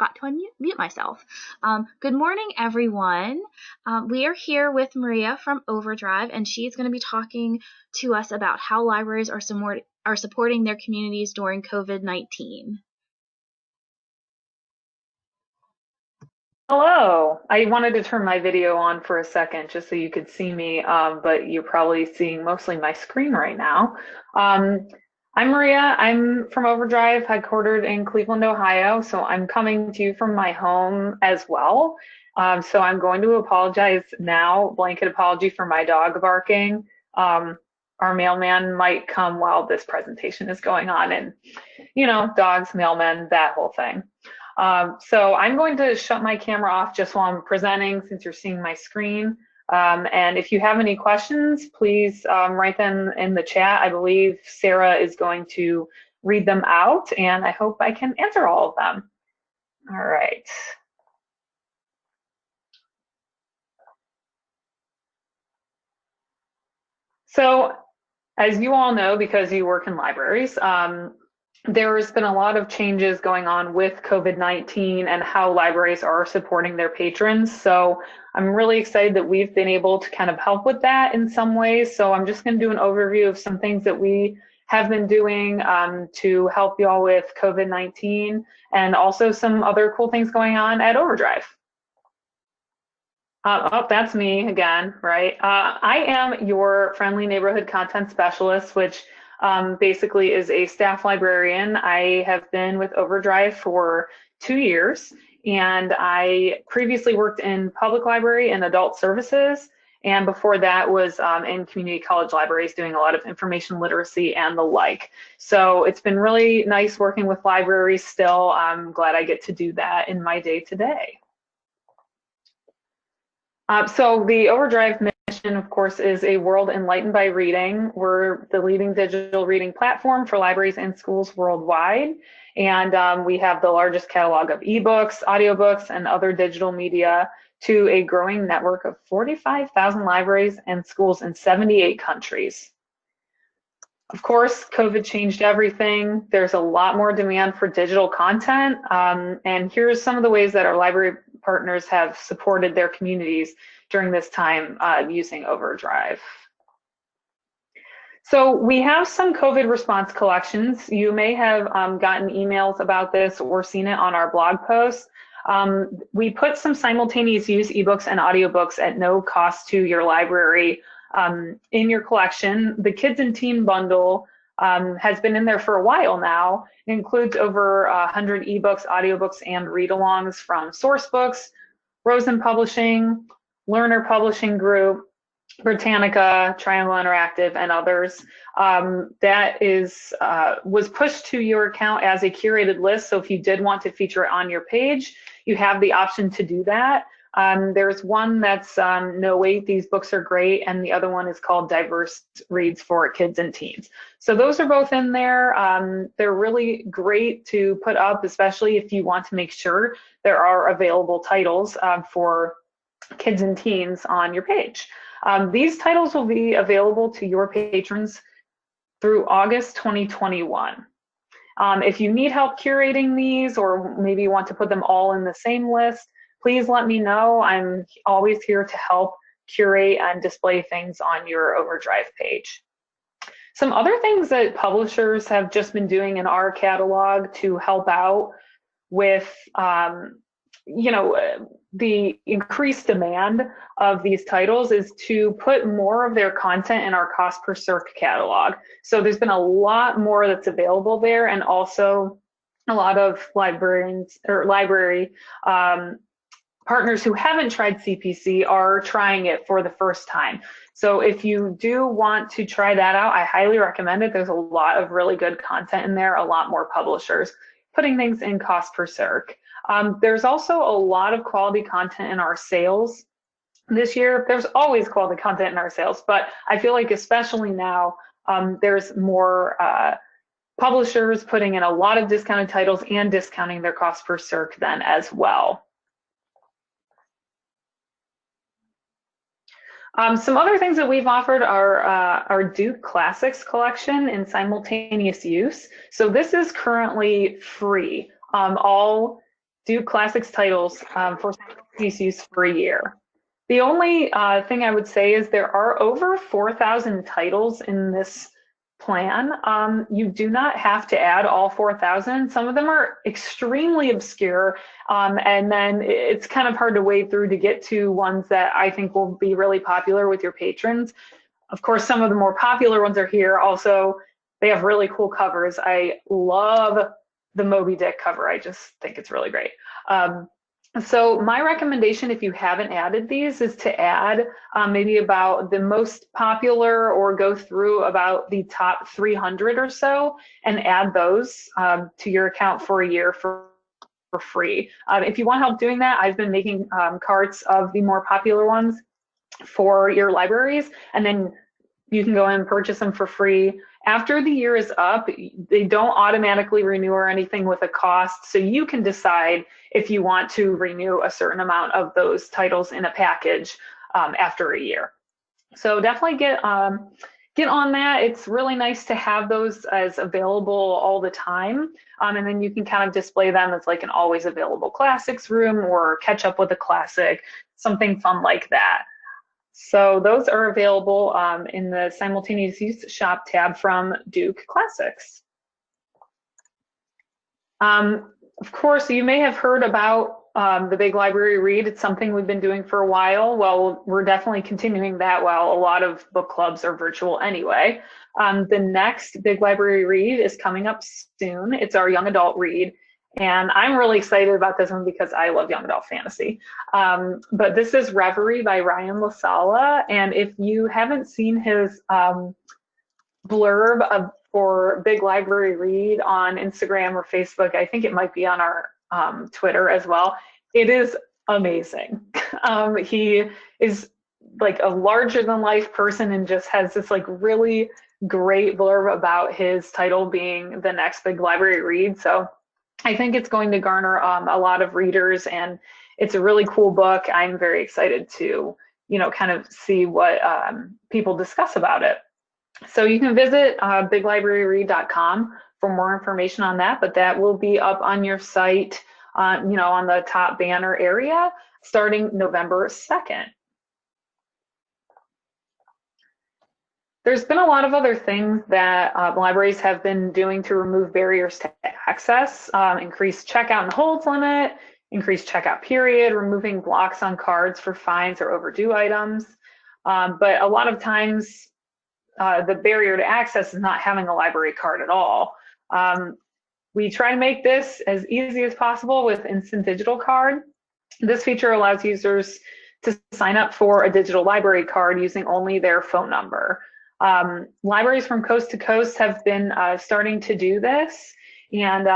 forgot to unmute myself. Good morning, everyone. We are here with Maria from OverDrive, and she's going to be talking to us about how libraries are supporting their communities during COVID-19. Hello. I wanted to turn my video on for a second just so you could see me, but you're probably seeing mostly my screen right now. I'm Maria. I'm from OverDrive, headquartered in Cleveland, Ohio. So I'm coming to you from my home as well. So I'm going to apologize now, blanket apology for my dog barking. Our mailman might come while this presentation is going on, and dogs, mailmen, that whole thing. So I'm going to shut my camera off just while I'm presenting since you're seeing my screen. And if you have any questions, please write them in the chat. I believe Sarah is going to read them out, and I hope I can answer all of them. All right. So as you all know, because you work in libraries, there's been a lot of changes going on with COVID-19 and how libraries are supporting their patrons. So I'm really excited that we've been able to kind of help with that in some ways. So I'm just going to do an overview of some things that we have been doing to help you all with COVID-19, and also some other cool things going on at OverDrive. Oh, that's me again, right? I am your friendly neighborhood content specialist, which basically is a staff librarian. I have been with OverDrive for 2 years, and I previously worked in public library and adult services, and before that was in community college libraries doing a lot of information literacy and the like. So it's been really nice working with libraries still. I'm glad I get to do that in my day-to-day. So the OverDrive mission, of course, is a world enlightened by reading. We're the leading digital reading platform for libraries and schools worldwide. And we have the largest catalog of ebooks, audiobooks, and other digital media to a growing network of 45,000 libraries and schools in 78 countries. Of course, COVID changed everything. There's a lot more demand for digital content. And here's some of the ways that our library partners have supported their communities during this time using OverDrive. So we have some COVID response collections. You may have gotten emails about this or seen it on our blog post. We put some simultaneous use ebooks and audiobooks at no cost to your library in your collection. The Kids and Teen Bundle has been in there for a while now. It includes over 100 ebooks, audiobooks, and read-alongs from Sourcebooks, Rosen Publishing, Learner Publishing Group, Britannica, Triangle Interactive, and others. That was pushed to your account as a curated list, so if you did want to feature it on your page, you have the option to do that. There's one that's no wait, these books are great, and the other one is called Diverse Reads for Kids and Teens. So those are both in there. They're really great to put up, especially if you want to make sure there are available titles for kids and teens on your page. These titles will be available to your patrons through August 2021. If you need help curating these, or maybe you want to put them all in the same list, please let me know. I'm always here to help curate and display things on your OverDrive page. Some other things that publishers have just been doing in our catalog to help out with the increased demand of these titles is to put more of their content in our cost per circ catalog. So there's been a lot more that's available there, and also a lot of librarians or library partners who haven't tried CPC are trying it for the first time. So if you do want to try that out, I highly recommend it. There's a lot of really good content in there, a lot more publishers putting things in cost per circ. There's also a lot of quality content in our sales this year. There's always quality content in our sales, but I feel like especially now, there's more publishers putting in a lot of discounted titles and discounting their cost per circ then as well. Some other things that we've offered are our Duke Classics collection in simultaneous use. So this is currently free. All Duke Classics titles for simultaneous use for a year. The only thing I would say is there are over 4,000 titles in this plan. You do not have to add all 4,000. Some of them are extremely obscure, and then it's kind of hard to wade through to get to ones that I think will be really popular with your patrons. Of course, some of the more popular ones are here. Also, they have really cool covers. I love the Moby Dick cover. I just think it's really great. So my recommendation, if you haven't added these, is to add maybe about the most popular, or go through about the top 300 or so and add those to your account for a year for free. If you want help doing that, I've been making carts of the more popular ones for your libraries, and then you can go in and purchase them for free. After the year is up, they don't automatically renew or anything with a cost, so you can decide if you want to renew a certain amount of those titles in a package after a year. So definitely get on that. It's really nice to have those as available all the time, and then you can kind of display them as like an always available classics room, or catch up with a classic, something fun like that. So those are available in the simultaneous use shop tab from Duke Classics. Of course, you may have heard about the Big Library Read. It's something we've been doing for a while. Well, we're definitely continuing that while a lot of book clubs are virtual anyway. The next Big Library Read is coming up soon. It's our young adult read. And I'm really excited about this one because I love young adult fantasy. But this is Reverie by Ryan LaSala. And if you haven't seen his blurb for Big Library Read on Instagram or Facebook, I think it might be on our Twitter as well, it is amazing. He is like a larger than life person and just has this like really great blurb about his title being the next Big Library Read. So I think it's going to garner a lot of readers, and it's a really cool book. I'm very excited to, kind of see what people discuss about it. So you can visit biglibraryread.com for more information on that, but that will be up on your site, on the top banner area starting November 2nd. There's been a lot of other things that libraries have been doing to remove barriers to access, increase checkout and holds limit, increase checkout period, removing blocks on cards for fines or overdue items. But a lot of times the barrier to access is not having a library card at all. We try to make this as easy as possible with Instant Digital Card. This feature allows users to sign up for a digital library card using only their phone number. Libraries from coast to coast have been starting to do this, and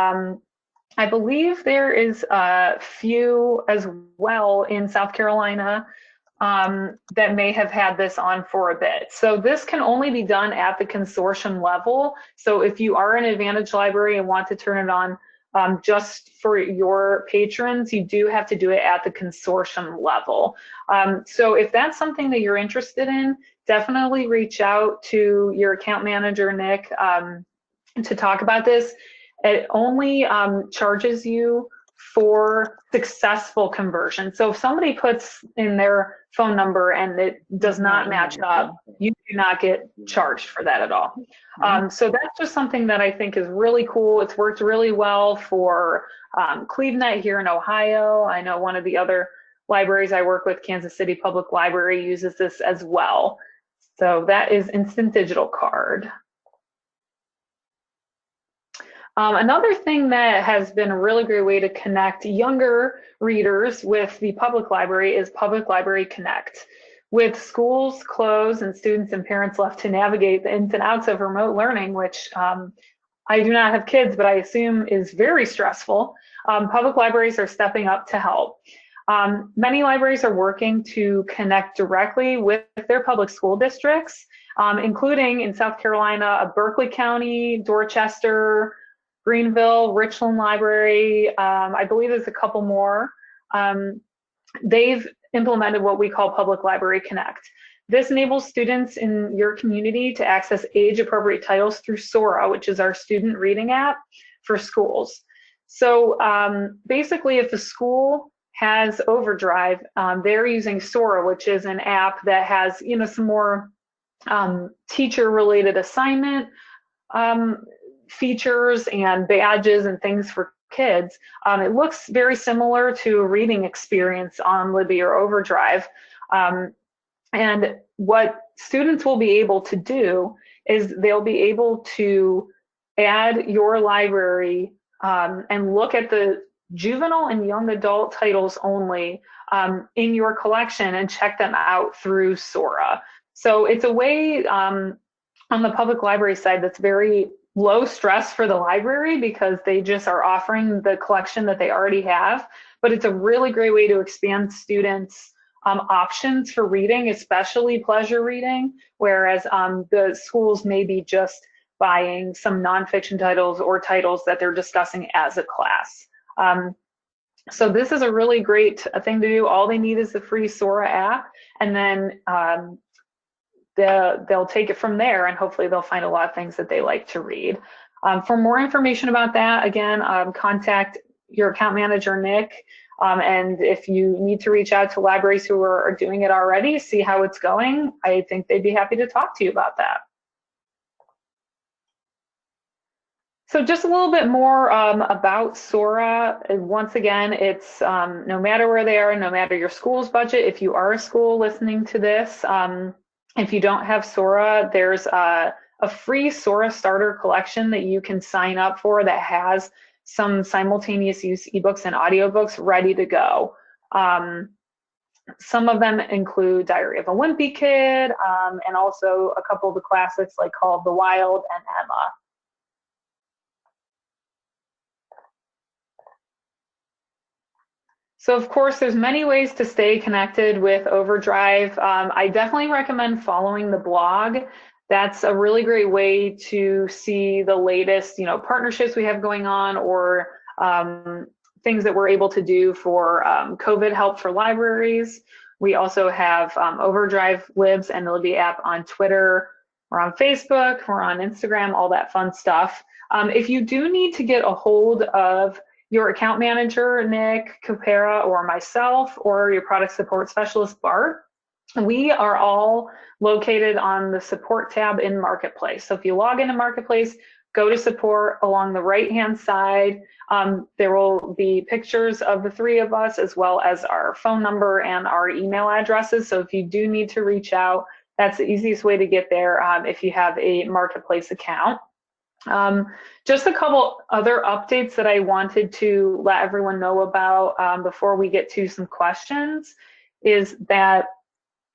I believe there is a few as well in South Carolina that may have had this on for a bit. So this can only be done at the consortium level. So if you are an Advantage library and want to turn it on just for your patrons, you do have to do it at the consortium level. So if that's something that you're interested in, definitely reach out to your account manager, Nick, to talk about this. It only charges you for successful conversion. So if somebody puts in their phone number and it does not match up, you do not get charged for that at all. So that's just something that I think is really cool. It's worked really well for CleveNet here in Ohio. I know one of the other libraries I work with, Kansas City Public Library, uses this as well. So that is Instant Digital Card. Another thing that has been a really great way to connect younger readers with the public library is Public Library Connect. With schools closed and students and parents left to navigate the ins and outs of remote learning, which I do not have kids, but I assume is very stressful, public libraries are stepping up to help. Many libraries are working to connect directly with their public school districts, including in South Carolina, Berkeley County, Dorchester, Greenville, Richland Library, I believe there's a couple more. They've implemented what we call Public Library Connect. This enables students in your community to access age-appropriate titles through Sora, which is our student reading app for schools. So basically, if the school has OverDrive, they're using Sora, which is an app that has, some more teacher-related assignment features and badges and things for kids. It looks very similar to a reading experience on Libby or OverDrive. And what students will be able to do is they'll be able to add your library and look at the juvenile and young adult titles only in your collection and check them out through Sora. So it's a way on the public library side that's very low stress for the library because they just are offering the collection that they already have. But it's a really great way to expand students' options for reading, especially pleasure reading, whereas the schools may be just buying some nonfiction titles or titles that they're discussing as a class. So this is a really great thing to do. All they need is the free Sora app, and then they'll take it from there, and hopefully they'll find a lot of things that they like to read. For more information about that, again, contact your account manager, Nick. And if you need to reach out to libraries who are doing it already, see how it's going, I think they'd be happy to talk to you about that. So just a little bit more about Sora. Once again, it's no matter where they are, no matter your school's budget, if you are a school listening to this, if you don't have Sora, there's a free Sora starter collection that you can sign up for that has some simultaneous use ebooks and audiobooks ready to go. Some of them include Diary of a Wimpy Kid, and also a couple of the classics like Call of the Wild and Emma. So of course, there's many ways to stay connected with OverDrive. I definitely recommend following the blog. That's a really great way to see the latest, partnerships we have going on, or things that we're able to do for COVID help for libraries. We also have OverDrive Libs and the Libby app on Twitter. We're on Facebook, we're on Instagram, all that fun stuff. If you do need to get a hold of your account manager, Nick, Kopera, or myself, or your product support specialist, Bart, we are all located on the support tab in Marketplace. So if you log into Marketplace, go to support along the right-hand side. There will be pictures of the three of us, as well as our phone number and our email addresses. So if you do need to reach out, that's the easiest way to get there if you have a Marketplace account. Just a couple other updates that I wanted to let everyone know about before we get to some questions is that,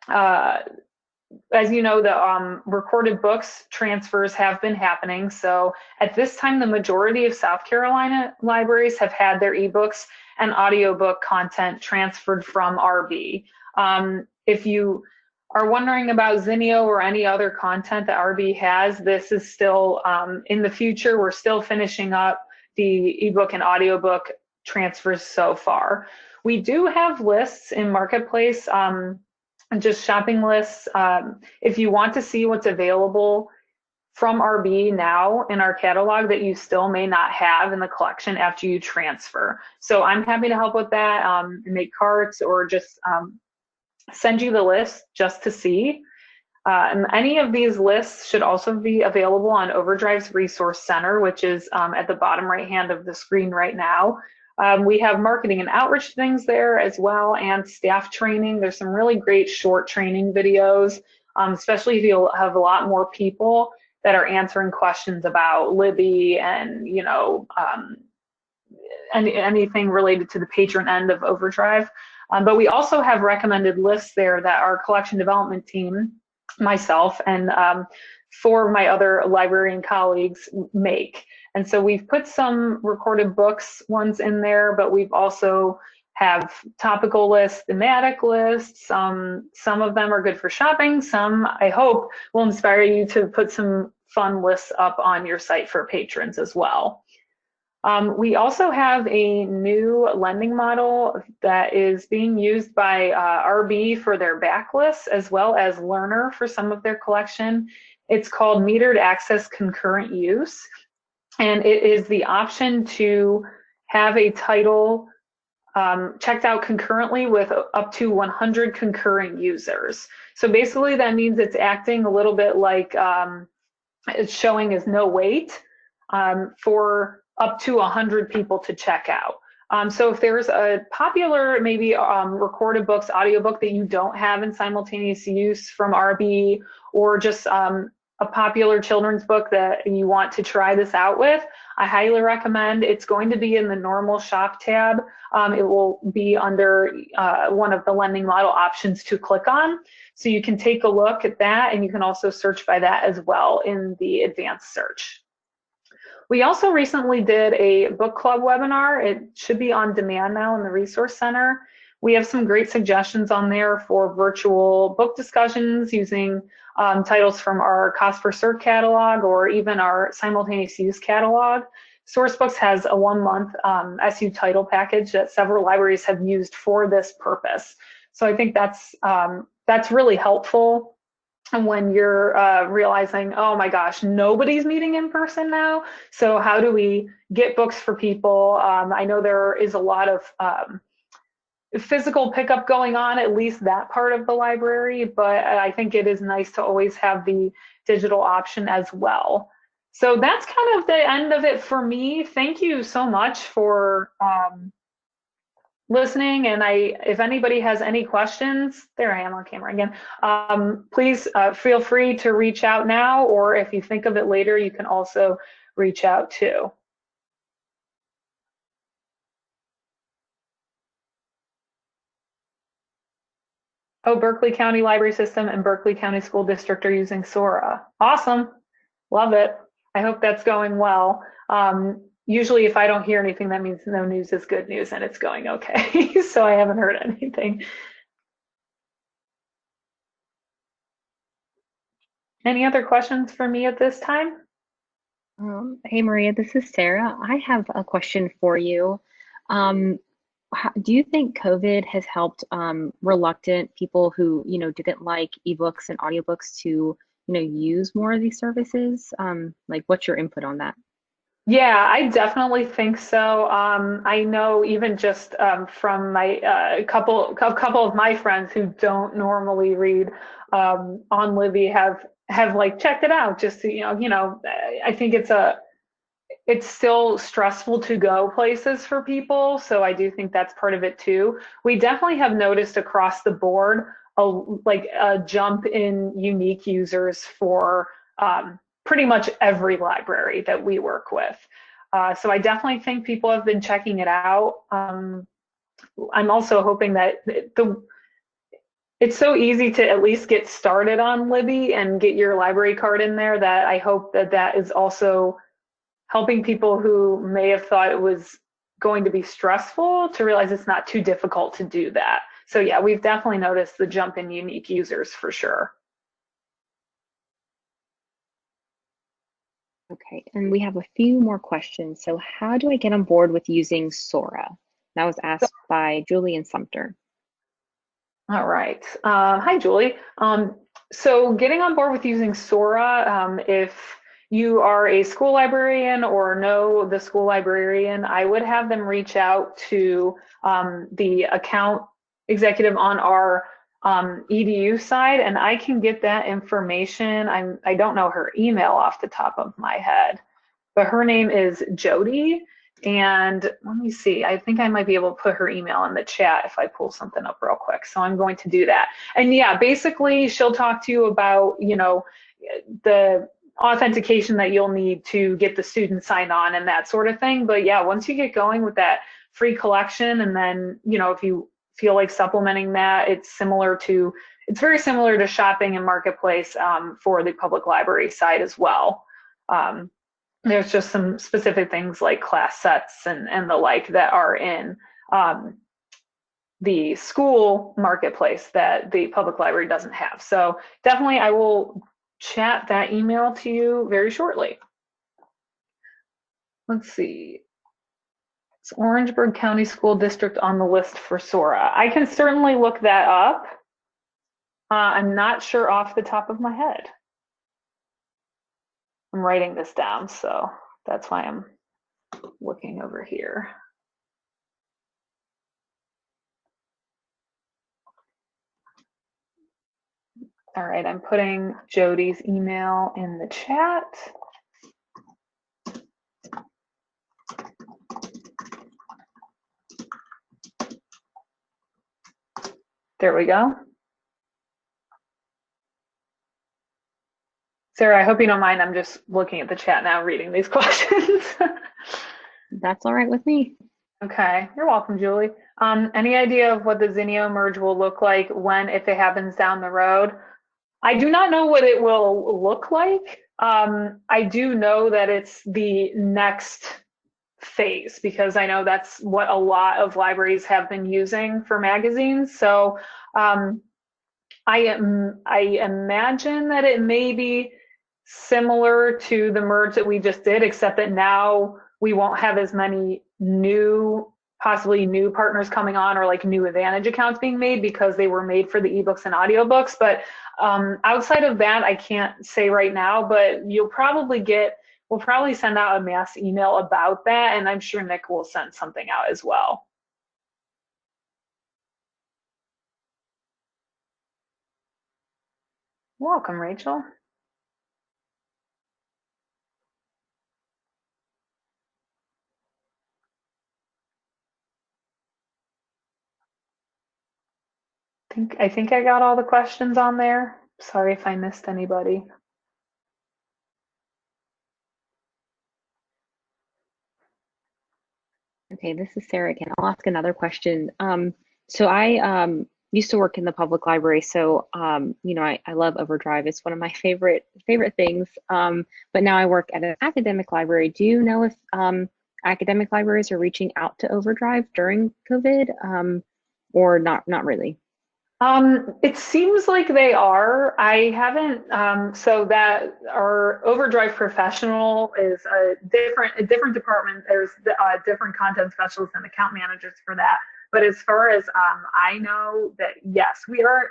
as you know, the recorded books transfers have been happening. So at this time, the majority of South Carolina libraries have had their ebooks and audiobook content transferred from RB. If you are wondering about Zinio or any other content that RB has, this is still in the future. We're still finishing up the ebook and audiobook transfers so far. We do have lists in Marketplace, just shopping lists. If you want to see what's available from RB now in our catalog that you still may not have in the collection after you transfer. So I'm happy to help with that, make carts, or just send you the list just to see. And any of these lists should also be available on OverDrive's Resource Center, which is at the bottom right hand of the screen right now. We have marketing and outreach things there as well, and staff training. There's some really great short training videos, especially if you have a lot more people that are answering questions about Libby and anything related to the patron end of OverDrive. But we also have recommended lists there that our collection development team, myself, and 4 of my other librarian colleagues make. And so we've put some recorded books ones in there, but we've also have topical lists, thematic lists. Some of them are good for shopping. Some, I hope, will inspire you to put some fun lists up on your site for patrons as well. We also have a new lending model that is being used by RB for their backlists, as well as Learner for some of their collection. It's called Metered Access Concurrent Use, and it is the option to have a title checked out concurrently with up to 100 concurrent users. So basically that means it's acting a little bit like it's showing as no wait for up to 100 people to check out. So if there's a popular, maybe recorded books, audiobook that you don't have in simultaneous use from RB, or just a popular children's book that you want to try this out with, I highly recommend. It's going to be in the normal shop tab. It will be under one of the lending model options to click on. So you can take a look at that, and you can also search by that as well in the advanced search. We also recently did a book club webinar. It should be on demand now in the Resource Center. We have some great suggestions on there for virtual book discussions using titles from our Cost per Cert catalog or even our simultaneous use catalog. Sourcebooks has a 1-month SU title package that several libraries have used for this purpose. So I think that's really helpful when you're realizing, oh my gosh, nobody's meeting in person now. So how do we get books for people? I know there is a lot of physical pickup going on, at least that part of the library, but I think it is nice to always have the digital option as well. So that's kind of the end of it for me. Thank you so much for listening, and if anybody has any questions, there I am on camera again, please feel free to reach out now, or if you think of it later, you can also reach out too. Oh, Berkeley County Library System and Berkeley County School District are using Sora. Awesome, love it. I hope that's going well. Usually if I don't hear anything, that means no news is good news and it's going okay. So I haven't heard anything. Any other questions for me at this time? Hey Maria, this is Sarah. I have a question for you. Do you think COVID has helped reluctant people who, didn't like ebooks and audiobooks to, use more of these services? Like, what's your input on that? Yeah, I definitely think so. I know even just from my couple of my friends who don't normally read on Libby have like checked it out just to, I think it's still stressful to go places for people, so I do think that's part of it too. We definitely have noticed across the board a jump in unique users for pretty much every library that we work with. So I definitely think people have been checking it out. I'm also hoping that it's so easy to at least get started on Libby and get your library card in there, that I hope that is also helping people who may have thought it was going to be stressful to realize it's not too difficult to do that. So yeah, we've definitely noticed the jump in unique users for sure. Okay, and we have a few more questions. So how do I get on board with using Sora? That was asked by Julie and Sumter. All right. Hi, Julie. So getting on board with using Sora, if you are a school librarian or know the school librarian, I would have them reach out to the account executive on our EDU side, and I can get that information. I don't know her email off the top of my head, but her name is Judy. And let me see, I think I might be able to put her email in the chat if I pull something up real quick. So I'm going to do that. And yeah, basically she'll talk to you about, the authentication that you'll need to get the student signed on and that sort of thing. But yeah, once you get going with that free collection, and then, if you feel like supplementing that, it's very similar to shopping and marketplace for the public library side as well. There's just some specific things like class sets and the like that are in the school marketplace that the public library doesn't have. So definitely I will chat that email to you very shortly. Let's see. It's Orangeburg County School District on the list for Sora. I can certainly look that up. I'm not sure off the top of my head. I'm writing this down, so that's why I'm looking over here. All right, I'm putting Jody's email in the chat. There we go. Sarah, I hope you don't mind. I'm just looking at the chat now, reading these questions. That's all right with me. Okay, you're welcome, Julie. Any idea of what the Zinio merge will look like when, if it happens down the road? I do not know what it will look like. I do know that it's the next phase because I know that's what a lot of libraries have been using for magazines. So I imagine that it may be similar to the merge that we just did, except that now we won't have as many possibly new partners coming on or like new Advantage accounts being made because they were made for the ebooks and audiobooks. But outside of that, I can't say right now, but we'll probably send out a mass email about that. And I'm sure Nick will send something out as well. Welcome, Rachel. I think I got all the questions on there. Sorry if I missed anybody. Okay, this is Sarah again. I'll ask another question. So I used to work in the public library, so I love OverDrive. It's one of my favorite things. But now I work at an academic library. Do you know if academic libraries are reaching out to OverDrive during COVID, or not really? It seems like they are. I haven't, so that our OverDrive professional is a different department. There's different content specialists and account managers for that. But as far as I know that yes, we are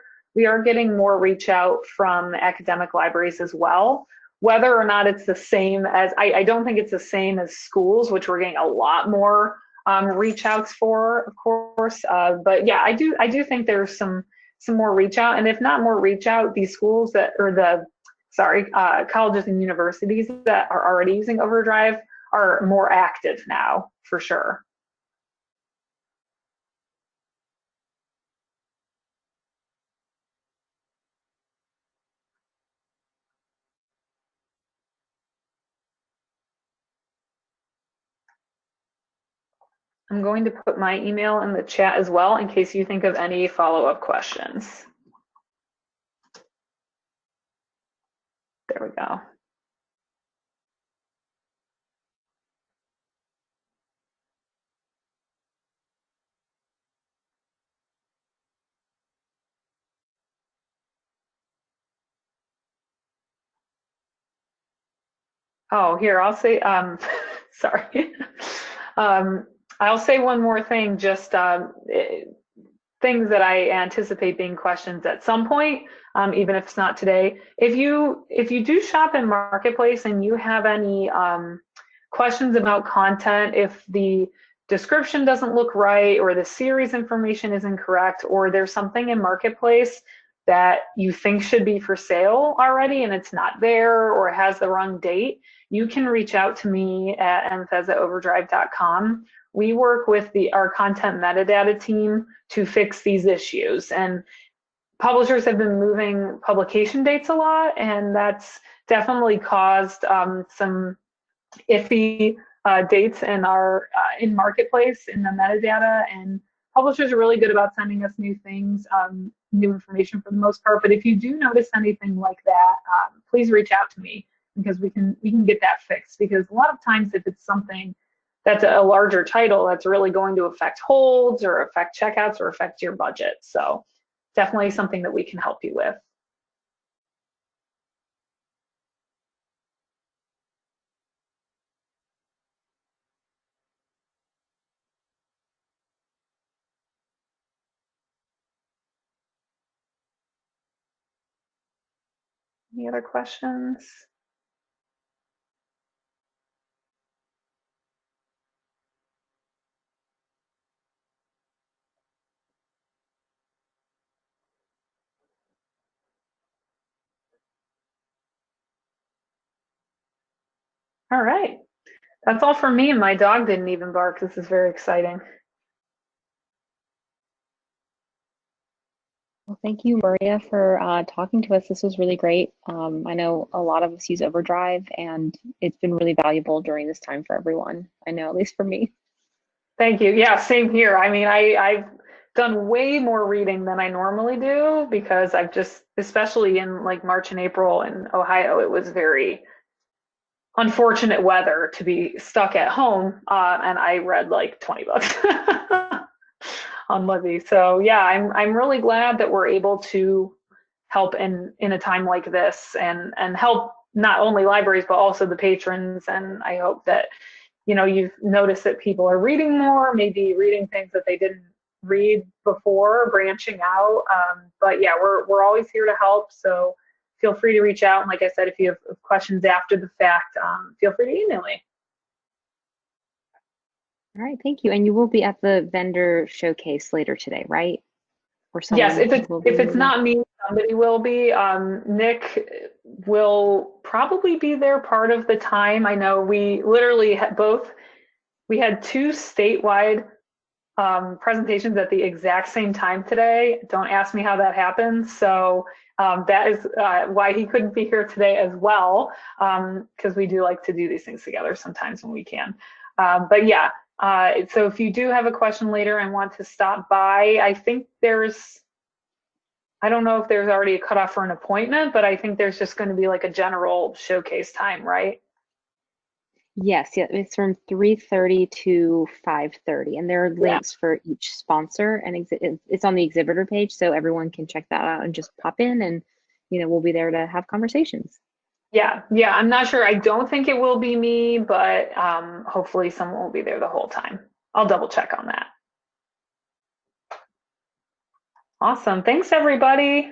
getting more reach out from academic libraries as well. Whether or not it's the same as, I don't think it's the same as schools, which we're getting a lot more reach outs for, of course. But yeah, I do think there's some more reach out, and if not more reach out, these schools colleges and universities that are already using OverDrive are more active now, for sure. I'm going to put my email in the chat as well in case you think of any follow-up questions. There we go. Oh, here, I'll say, sorry. I'll say one more thing, just things that I anticipate being questions at some point, even if it's not today. If you do shop in Marketplace and you have any questions about content, if the description doesn't look right or the series information is incorrect or there's something in Marketplace that you think should be for sale already and it's not there or has the wrong date, you can reach out to me at mfez@overdrive.com. We work with our content metadata team to fix these issues. And publishers have been moving publication dates a lot, and that's definitely caused some iffy dates in our in Marketplace in the metadata. And publishers are really good about sending us new things, new information for the most part. But if you do notice anything like that, please reach out to me because we can get that fixed. Because a lot of times, if it's something that's a larger title, that's really going to affect holds or affect checkouts or affect your budget. So definitely something that we can help you with. Any other questions? All right. That's all for me, and my dog didn't even bark. This is very exciting. Well, thank you, Maria, for talking to us. This was really great. I know a lot of us use OverDrive, and it's been really valuable during this time for everyone. I know, at least for me. Thank you. Yeah, same here. I mean, I've done way more reading than I normally do because I've just, especially in like March and April in Ohio, it was very unfortunate weather to be stuck at home. And I read like 20 books on Libby. So yeah, I'm really glad that we're able to help in a time like this and help not only libraries but also the patrons. And I hope that you've noticed that people are reading more, maybe reading things that they didn't read before, branching out. But yeah, we're always here to help. So feel free to reach out. And like I said, if you have questions after the fact, feel free to email me. All right, thank you. And you will be at the vendor showcase later today, right? Or Yes, someone will if it's be there? not me, somebody will be. Nick will probably be there part of the time. I know we literally had we had two statewide presentations at the exact same time today. Don't ask me how that happened. So that is why he couldn't be here today as well, because we do like to do these things together sometimes when we can. But yeah, so if you do have a question later and want to stop by, I don't know if there's already a cutoff for an appointment, but I think there's just going to be like a general showcase time, right? Yes, yeah, it's from 3:30 to 5:30, and there are Yeah. links for each sponsor, and it's on the exhibitor page, so everyone can check that out and just pop in, and we'll be there to have conversations. Yeah, yeah, I'm not sure. I don't think it will be me, but hopefully someone will be there the whole time. I'll double check on that. Awesome. Thanks, everybody.